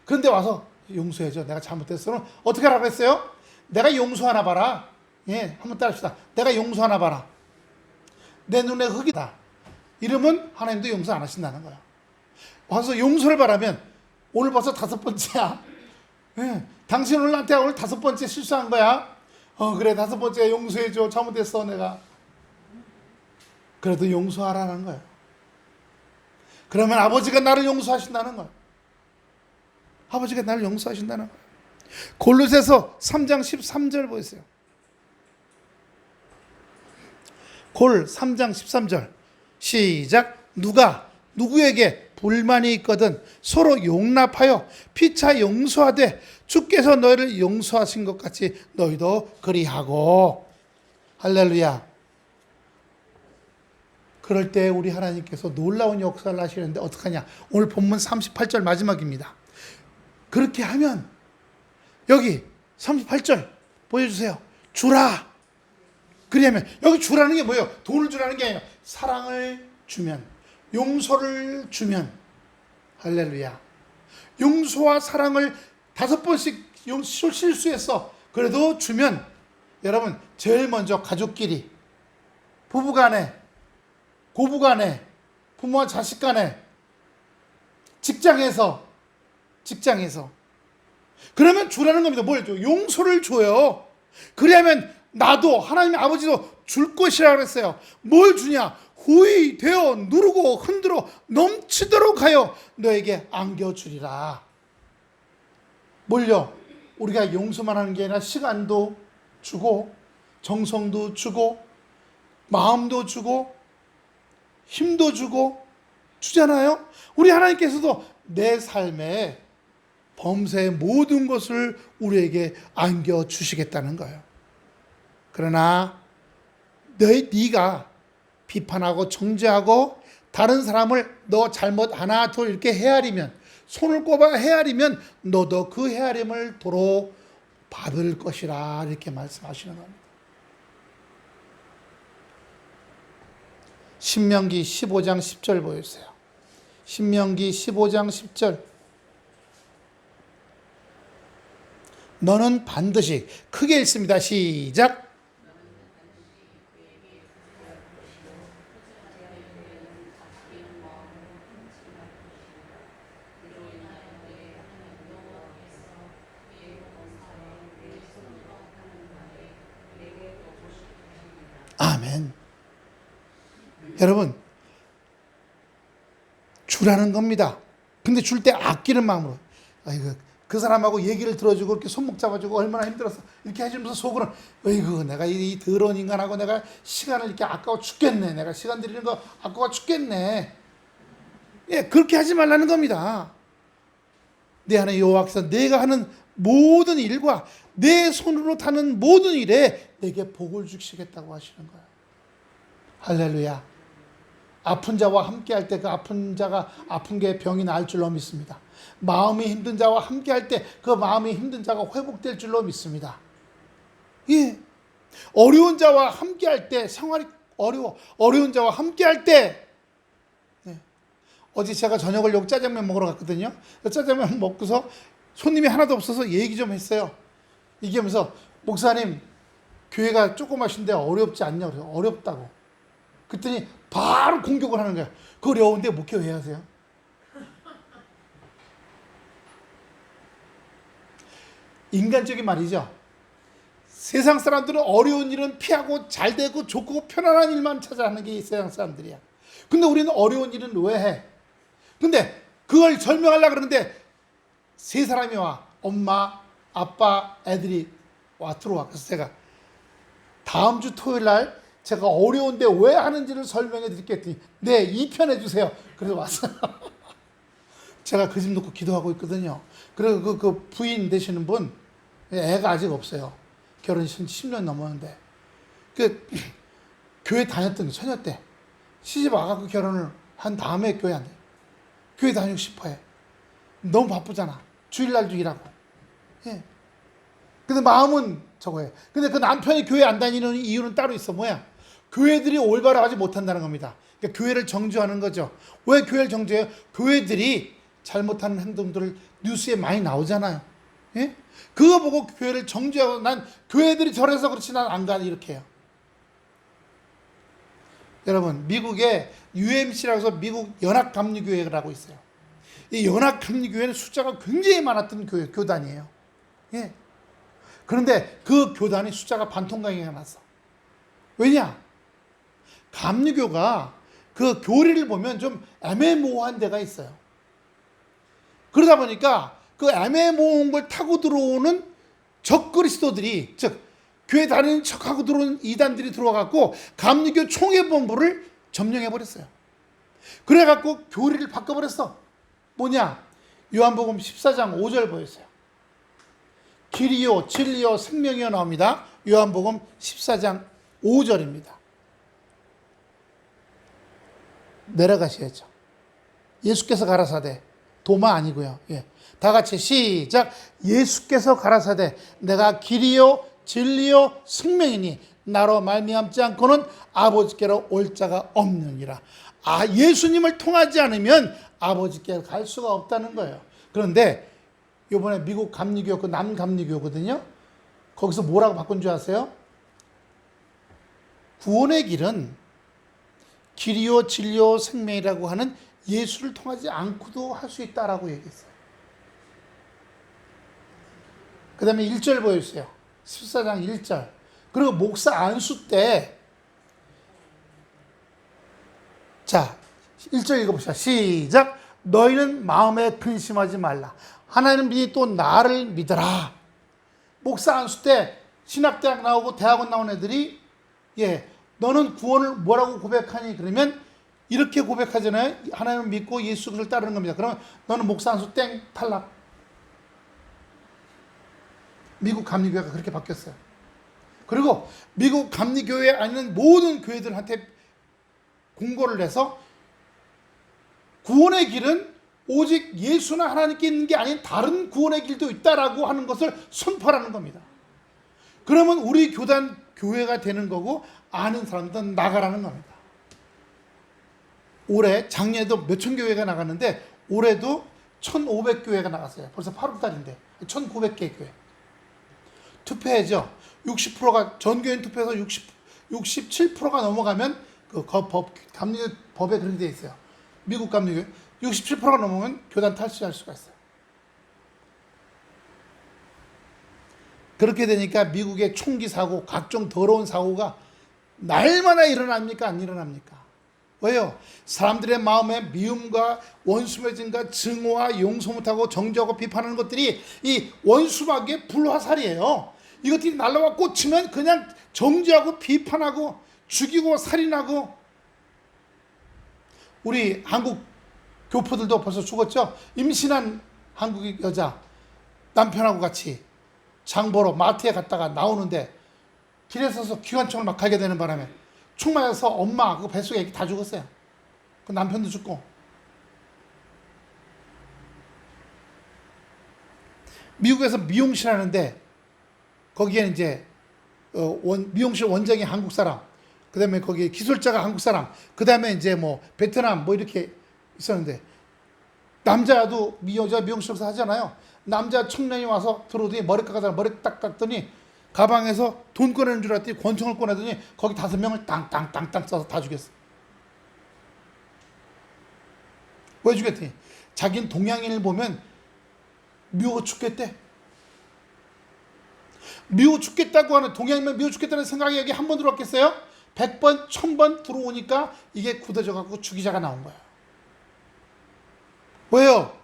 그런데 와서 용서해줘. 내가 잘못했어는 어떻게 하라고 했어요? 내가 용서하나 봐라. 예, 한번 따라합시다. 내가 용서하나 봐라. 내 눈에 흙이다. 이러면 하나님도 용서 안 하신다는 거야. 와서 용서를 바라면 오늘 벌써 5번째야. 예, 당신 오늘 나한테 오늘 5번째 실수한 거야. 그래 5번째 용서해줘. 잘못했어 내가. 그래도 용서하라는 거예요. 그러면 아버지가 나를 용서하신다는 거예요. 아버지가 나를 용서하신다는 거예요. 골로새서 3장 13절 보세요. 골 3장 13절 시작. 누가 누구에게 불만이 있거든 서로 용납하여 피차 용서하되 주께서 너희를 용서하신 것 같이 너희도 그리하고. 할렐루야. 그럴 때 우리 하나님께서 놀라운 역사를 하시는데 어떡하냐. 오늘 본문 38절 마지막입니다. 그렇게 하면 여기 38절 보여주세요. 주라. 그러면 여기 주라는 게 뭐예요? 돈을 주라는 게 아니라 사랑을 주면, 용서를 주면. 할렐루야. 용서와 사랑을 5번씩 실수했어. 그래도 주면, 여러분 제일 먼저 가족끼리, 부부간에, 고부간에, 부모와 자식간에, 직장에서 그러면 주라는 겁니다. 뭘 줘? 용서를 줘요. 그러면 나도 하나님의 아버지도 줄 것이라고 그랬어요. 뭘 주냐? 후히 되어 누르고 흔들어 넘치도록 하여 너에게 안겨주리라. 뭘요? 우리가 용서만 하는 게 아니라 시간도 주고 정성도 주고 마음도 주고 힘도 주고 주잖아요. 우리 하나님께서도 내 삶에 범사의 모든 것을 우리에게 안겨주시겠다는 거예요. 그러나 네가 비판하고 정죄하고 다른 사람을 너 잘못 하나 둘 이렇게 헤아리면, 손을 꼽아 헤아리면 너도 그 헤아림을 도로 받을 것이라 이렇게 말씀하시는 겁니다. 신명기 15장 10절 보여주세요. 신명기 15장 10절. 너는 반드시, 크게 읽습니다. 시작. 아멘. 여러분, 주라는 겁니다. 근데 줄 때 아끼는 마음으로. 아이고, 그 사람하고 얘기를 들어주고 이렇게 손목 잡아주고 얼마나 힘들었어 이렇게 해주면서 속으로는 어이구 내가 이 더러운 인간하고 내가 시간을 이렇게 아까워 죽겠네. 내가 시간 들이는 거 아까워 죽겠네. 예, 그렇게 하지 말라는 겁니다. 내 하나님 여호와께서 내가 하는 모든 일과 내 손으로 타는 모든 일에 내게 복을 주시겠다고 하시는 거예요. 할렐루야. 아픈 자와 함께 할 때 그 아픈 자가 아픈 게 병이 나을 줄로 믿습니다. 마음이 힘든 자와 함께 할 때 그 마음이 힘든 자가 회복될 줄로 믿습니다. 예. 어려운 자와 함께 할 때 생활이 어려운 자와 함께 할 때. 예. 어제 제가 저녁을 여기 짜장면 먹으러 갔거든요. 짜장면 먹고서 손님이 하나도 없어서 얘기 좀 했어요. 얘기하면서 목사님 교회가 조그마신데 어렵지 않냐 그래요. 어렵다고. 그랬더니 바로 공격을 하는 거야. 그 어려운데 목회 왜 하세요? 인간적인 말이죠. 세상 사람들은 어려운 일은 피하고 잘 되고 좋고 편안한 일만 찾아하는 게 세상 사람들이야. 근데 우리는 어려운 일은 왜 해? 근데 그걸 설명하려고 그러는데 세 사람이 와. 엄마, 아빠, 애들이 들어와. 그래서 제가 다음 주 토요일 날 제가 어려운데 왜 하는지를 설명해 드릴게요 했더니 네, 2편 해주세요. 그래서 왔어요. 제가 그 집 놓고 기도하고 있거든요. 그리고 그 부인 되시는 분, 애가 아직 없어요. 결혼 10년 넘었는데. 교회 다녔던 게 처녀 때. 시집 와갖고 결혼을 한 다음에 교회 안 돼. 교회 다니고 싶어 해. 너무 바쁘잖아. 주일날도 일하고. 예. 근데 마음은 저거예요. 근데 그 남편이 교회 안 다니는 이유는 따로 있어. 뭐야? 교회들이 올바르하지 못한다는 겁니다. 그러니까 교회를 정죄하는 거죠. 왜 교회를 정죄해요? 교회들이 잘못하는 행동들을 뉴스에 많이 나오잖아요. 예? 그거 보고 교회를 정죄하고 난 교회들이 저래서 그렇지 난 안 가니 이렇게 해요. 여러분 미국에 UMC라고 해서 미국 연합감리교회라고 있어요. 이 연합감리교회는 숫자가 굉장히 많았던 교단이에요. 예. 그런데 그 교단이 숫자가 반통강이가 났어. 왜냐? 감리교가 그 교리를 보면 좀 애매모호한 데가 있어요. 그러다 보니까 그 애매모호한 걸 타고 들어오는 적그리스도들이, 즉 교회 다니는 척하고 들어온 이단들이 들어와갖고 감리교 총회본부를 점령해버렸어요. 그래갖고 교리를 바꿔버렸어. 뭐냐? 요한복음 14장 5절 보였어요. 길이요 진리요 생명이요 나옵니다. 요한복음 14장 5절입니다. 내려가셔야죠. 예수께서 가라사대, 도마 아니고요. 예. 다 같이 시작. 예수께서 가라사대 내가 길이요 진리요 생명이니 나로 말미암지 않고는 아버지께로 올 자가 없느니라. 아, 예수님을 통하지 않으면 아버지께 갈 수가 없다는 거예요. 그런데 이번에 미국 감리교였고 남감리교거든요. 거기서 뭐라고 바꾼 줄 아세요? 구원의 길은 길이요 진리요 생명이라고 하는 예수를 통하지 않고도 할 수 있다라고 얘기했어요. 그 다음에 1절 보여주세요. 14장 1절. 그리고 목사 안수 때, 자 1절 읽어봅시다. 시작. 너희는 마음에 근심하지 말라. 하나님이 또 나를 믿어라. 목사 안수 때 신학대학 나오고 대학원 나온 애들이 너는 구원을 뭐라고 고백하니? 그러면 이렇게 고백하잖아요. 하나님을 믿고 예수 그리스도를 따르는 겁니다. 그러면 너는 목사 안수 땡 탈락. 미국 감리교회가 그렇게 바뀌었어요. 그리고 미국 감리교회에 아닌 모든 교회들한테 공고를 해서 구원의 길은 오직 예수나 하나님께 있는 게 아닌 다른 구원의 길도 있다라고 하는 것을 선포하는 겁니다. 그러면 우리 교단 교회가 되는 거고 아는 사람들은 나가라는 겁니다. 올해 작년에도 몇천 교회가 나갔는데 올해도 1,500교회가 나갔어요. 벌써 8월달인데 1,900개 교회. 투표해죠. 60%가 전교인 투표에서 67%가 넘어가면 그 감리교 법에 그렇게 돼 있어요. 미국 감리교 67%가 넘으면 교단 탈퇴할 수가 있어요. 그렇게 되니까 미국의 총기 사고, 각종 더러운 사고가 날마다 일어납니까? 안 일어납니까? 왜요? 사람들의 마음에 미움과 원수매증과 증오와 용서 못하고 정죄하고 비판하는 것들이 이 원수막의 불화살이에요. 이것들이 날라와 꽂히면 그냥 정죄하고 비판하고 죽이고 살인하고. 우리 한국 교포들도 벌써 죽었죠? 임신한 한국 여자 남편하고 같이 장 보러 마트에 갔다가 나오는데 길에 서서 기관총을 막 갈게 되는 바람에 총 맞아서 엄마 그 뱃속에 애기 다 죽었어요. 그 남편도 죽고. 미국에서 미용실 하는데 거기에 이제 미용실 원장이 한국 사람, 그 다음에 거기 기술자가 한국 사람, 그 다음에 이제 뭐 베트남 뭐 이렇게 있었는데 남자도 여자 미용실에서 하잖아요. 남자 청년이 와서 들어오더니 머리 깎아서 머리 딱 깎더니 가방에서 돈 꺼내는 줄 알았더니 권총을 꺼내더니 거기 5명을 땅땅땅땅 쏴서 다 죽였어. 왜 죽였더니 자기는 동양인을 보면 미워 죽겠대. 미워 죽겠다고 하는, 동양인만 미워 죽겠다는 생각이 여기 한 번 들어왔겠어요? 100번 1000번 들어오니까 이게 굳어져 갖고 주기자가 나온 거야. 왜요?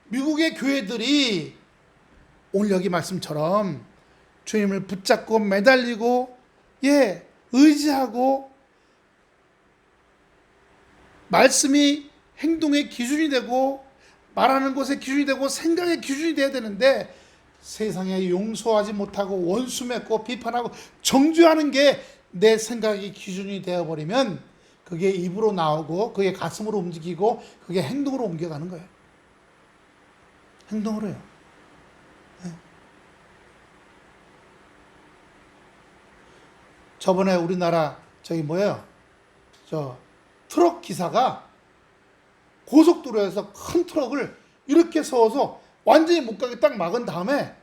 미국의 교회들이 오늘 여기 말씀처럼 주님을 붙잡고 매달리고 의지하고 말씀이 행동의 기준이 되고 말하는 것의 기준이 되고 생각의 기준이 돼야 되는데 세상에 용서하지 못하고 원수 맺고 비판하고 정죄하는 게 내 생각이 기준이 되어버리면 그게 입으로 나오고 그게 가슴으로 움직이고 그게 행동으로 옮겨가는 거예요. 행동으로 해요. 저번에 우리나라 트럭 기사가 고속도로에서 큰 트럭을 이렇게 세워서 완전히 못 가게 딱 막은 다음에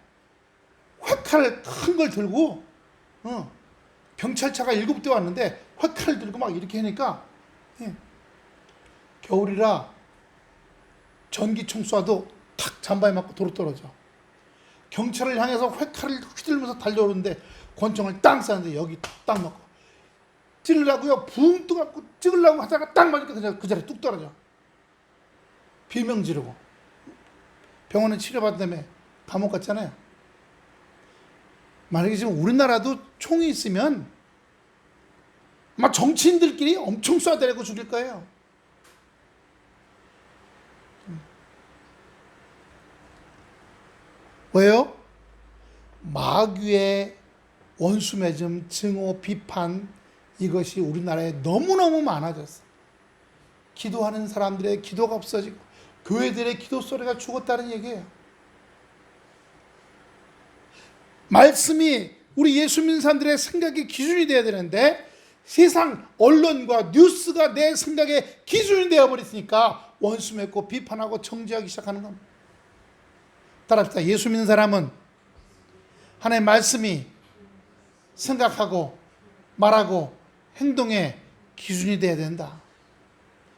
활칼을 큰 걸 들고 경찰차가 7대 왔는데 활칼을 들고 막 이렇게 하니까 겨울이라 전기총 쏴도 탁 잠바에 맞고 도로 떨어져. 경찰을 향해서 활칼을 휘둘면서 달려오는데 권총을 땅 쐈는데 여기 딱 맞고 찔르라고요. 붕 뜨갖고 찍으려고 하다가 딱 맞으니까 그냥 그 자리에 뚝 떨어져. 비명 지르고 병원에 치료받은 다음에 감옥 갔잖아요. 만약에 지금 우리나라도 총이 있으면 아마 정치인들끼리 엄청 쏴대고 죽일 거예요. 왜요? 마귀의 원수 맺음, 증오, 비판 이것이 우리나라에 너무너무 많아졌어. 기도하는 사람들의 기도가 없어지고 교회들의 기도 소리가 죽었다는 얘기예요. 말씀이 우리 예수 믿는 사람들의 생각의 기준이 되어야 되는데 세상 언론과 뉴스가 내 생각의 기준이 되어버렸으니까 원수 맺고 비판하고 정죄하기 시작하는 겁니다. 따라합시다. 예수 믿는 사람은 하나님의 말씀이 생각하고 말하고 행동의 기준이 되어야 된다.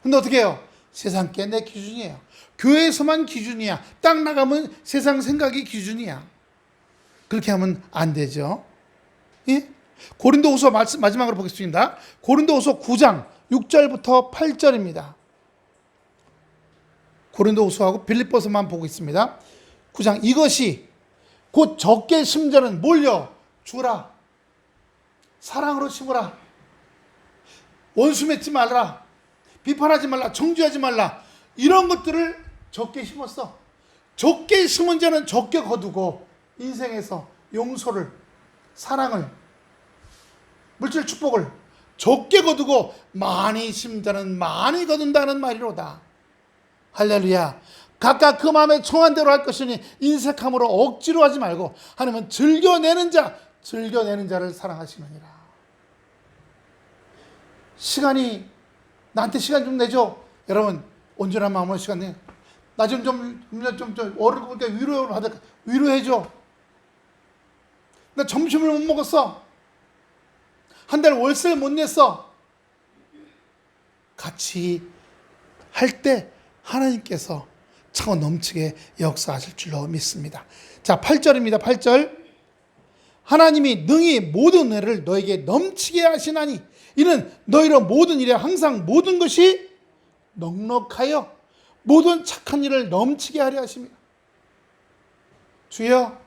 근데 어떻게 해요? 세상 게 내 기준이에요. 교회에서만 기준이야. 딱 나가면 세상 생각이 기준이야. 그렇게 하면 안 되죠. 예? 고린도후서 마지막으로 보겠습니다. 고린도후서 9장 6절부터 8절입니다. 고린도후서하고 빌립보서만 보고 있습니다. 9장 이것이 곧 적게 심자는 몰려 주라. 사랑으로 심으라. 원수 맺지 말라. 비판하지 말라. 정죄하지 말라. 이런 것들을 적게 심었어. 적게 심은 자는 적게 거두고 인생에서 용서를, 사랑을, 물질 축복을 적게 거두고 많이 심은 자는 많이 거둔다는 말이로다. 할렐루야. 각각 그 마음에 청한 대로 할 것이니 인색함으로 억지로 하지 말고 하나님은 즐겨내는 자를 사랑하시느니라. 시간이 나한테 시간 좀 내줘. 여러분 온전한 마음으로 시간 내. 나 좀 어릴 보니까 위로해줘. 나 점심을 못 먹었어. 한 달 월세를 못 냈어. 같이 할 때 하나님께서 차고 넘치게 역사하실 줄로 믿습니다. 자, 8절입니다. 8절. 하나님이 능히 모든 은혜를 너에게 넘치게 하시나니 이는 너희로 모든 일에 항상 모든 것이 넉넉하여 모든 착한 일을 넘치게 하려 하십니다. 주여,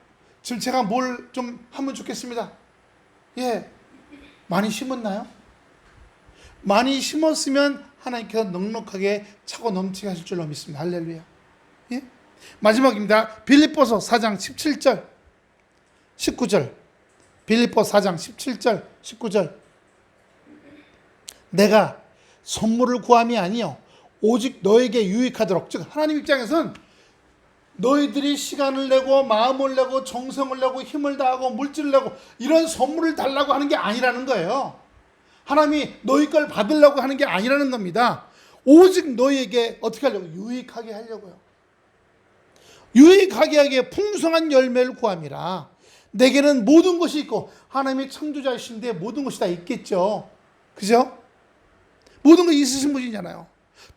지금 제가 뭘 좀 하면 좋겠습니다. 예, 많이 심었나요? 많이 심었으면 하나님께서 넉넉하게 차고 넘치게 하실 줄로 믿습니다. 할렐루야. 예? 마지막입니다. 빌립보서 4장 17절 19절. 빌립보 4장 17절 19절. 내가 선물을 구함이 아니요 오직 너에게 유익하도록. 즉 하나님 입장에서는 너희들이 시간을 내고 마음을 내고 정성을 내고 힘을 다하고 물질을 내고 이런 선물을 달라고 하는 게 아니라는 거예요. 하나님이 너희 걸 받으려고 하는 게 아니라는 겁니다. 오직 너희에게 어떻게 하려고? 유익하게 하려고요. 유익하게 하기에 풍성한 열매를 구함이라. 내게는 모든 것이 있고, 하나님이 창조자이신데 모든 것이 다 있겠죠. 그죠? 모든 것이 있으신 분이잖아요.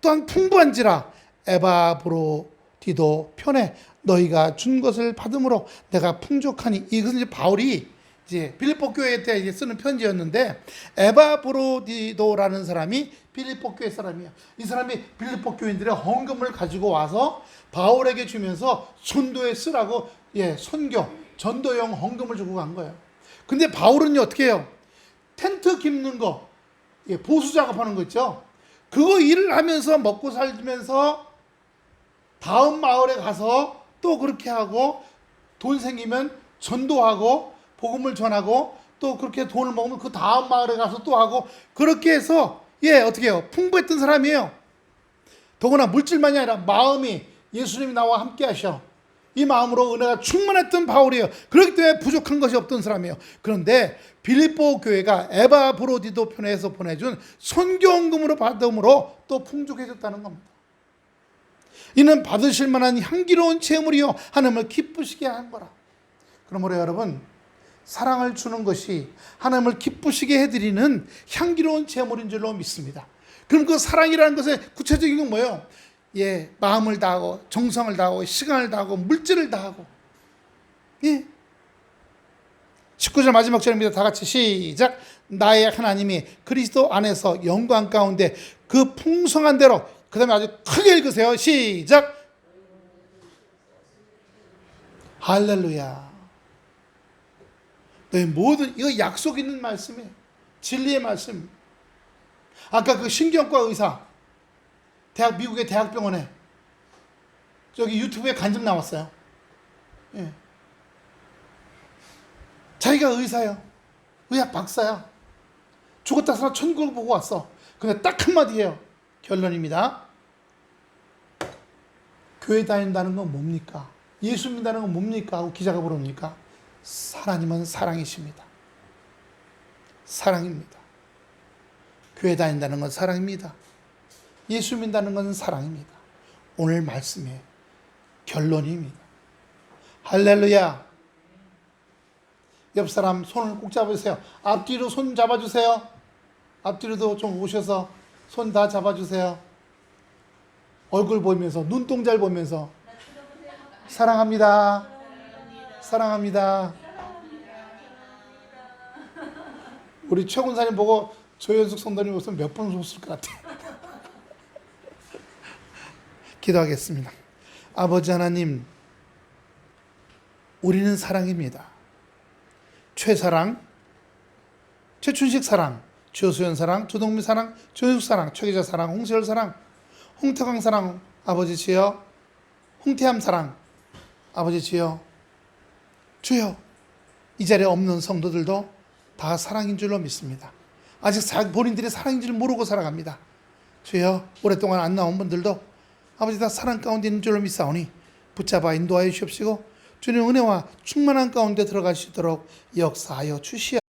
또한 풍부한지라 에바브로디도 편에 너희가 준 것을 받음으로 내가 풍족하니. 이것은 이제 바울이 이제 빌립보 교회 때 이제 쓰는 편지였는데, 에바브로디도라는 사람이 빌립보 교회 사람이에요. 이 사람이 빌립보 교인들의 헌금을 가지고 와서 바울에게 주면서 전도에 쓰라고 선교, 전도용 헌금을 주고 간 거예요. 근데 바울은요 어떻게 해요? 텐트 깁는 거, 보수 작업하는 거 있죠. 그거 일을 하면서 먹고 살면서 다음 마을에 가서 또 그렇게 하고 돈 생기면 전도하고 복음을 전하고 또 그렇게 돈을 먹으면 그 다음 마을에 가서 또 하고 그렇게 해서 어떻게 해요? 풍부했던 사람이에요. 더구나 물질만이 아니라 마음이 예수님이 나와 함께 하셔. 이 마음으로 은혜가 충만했던 바울이에요. 그렇기 때문에 부족한 것이 없던 사람이에요. 그런데 빌립보 교회가 에바브로디도 편에서 보내준 선교헌금으로 받음으로 또 풍족해졌다는 겁니다. 이는 받으실 만한 향기로운 제물이요 하나님을 기쁘시게 한 거라. 그러므로 여러분, 사랑을 주는 것이 하나님을 기쁘시게 해드리는 향기로운 제물인 줄로 믿습니다. 그럼 그 사랑이라는 것의 구체적인 건 뭐예요? 예, 마음을 다하고 정성을 다하고 시간을 다하고 물질을 다하고. 예. 19절 마지막 절입니다. 다 같이 시작. 나의 하나님이 그리스도 안에서 영광 가운데 그 풍성한 대로. 그 다음에 아주 크게 읽으세요. 시작. 할렐루야. 너희 모든, 이거 약속 있는 말씀이에요. 진리의 말씀. 아까 그 신경과 의사, 미국의 대학병원에 저기 유튜브에 간증 나왔어요. 예. 자기가 의사야, 의학 박사야. 죽었다 살아 천국을 보고 왔어. 근데 딱 한마디 해요. 결론입니다. 교회 다닌다는 건 뭡니까? 예수 믿는다는 건 뭡니까? 하고 기자가 물으니까 하나님은 사랑이십니다. 사랑입니다. 교회 다닌다는 건 사랑입니다. 예수 믿는다는 건 사랑입니다. 오늘 말씀의 결론입니다. 할렐루야. 옆 사람 손을 꼭 잡으세요. 앞뒤로 손 잡아주세요. 앞뒤로도 좀 오셔서 손 다 잡아주세요. 얼굴 보면서, 눈동자를 보면서 사랑합니다. 사랑합니다. 우리 최 군사님 보고 조현숙 성도님 웃으면 몇 번 웃을 것 같아요. 기도하겠습니다. 아버지 하나님, 우리는 사랑입니다. 최사랑, 최춘식 사랑, 조수연 사랑, 조동미 사랑, 조현숙 사랑, 최기자 사랑, 홍세열 사랑, 홍태광 사랑, 아버지 주여, 홍태함 사랑, 아버지 주여, 주여, 이 자리에 없는 성도들도 다 사랑인 줄로 믿습니다. 아직 본인들이 사랑인 줄 모르고 살아갑니다. 주여, 오랫동안 안 나온 분들도 아버지 다 사랑 가운데 있는 줄로 믿사오니 붙잡아 인도하여 주옵시고 주님 은혜와 충만한 가운데 들어갈 수 있도록 역사하여 주시옵소서.